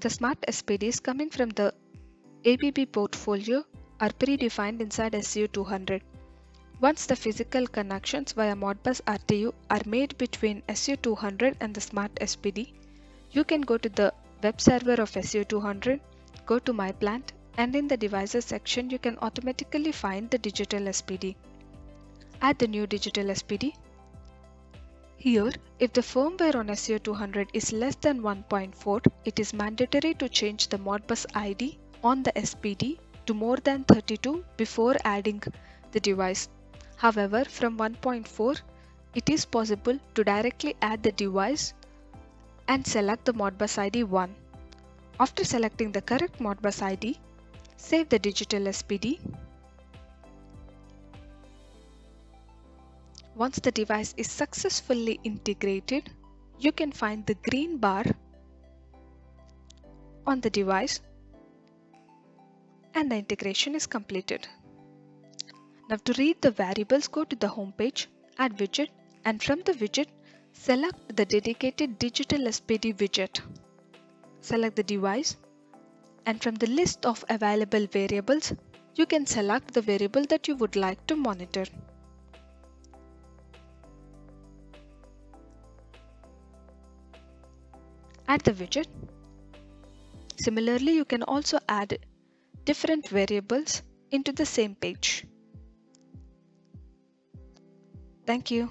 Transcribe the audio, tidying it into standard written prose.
The smart SPDs coming from the ABB portfolio are predefined inside SCU200. Once the physical connections via Modbus RTU are made between SCU200 and the smart SPD, you can go to the web server of SCU200, go to My Plant, and in the Devices section you can automatically find the digital SPD. Add the new digital SPD. Here, if the firmware on SCU200 is less than 1.4, it is mandatory to change the Modbus ID on the SPD to more than 32 before adding the device. However, from 1.4, it is possible to directly add the device and select the Modbus ID 1. After selecting the correct Modbus ID, save the digital SPD. Once the device is successfully integrated, you can find the green bar on the device and the integration is completed. Now to read the variables, go to the home page, add widget, and from the widget, select the dedicated digital SPD widget. Select the device, and from the list of available variables, you can select the variable that you would like to monitor. Add the widget. Similarly, you can also add different variables into the same page. Thank you.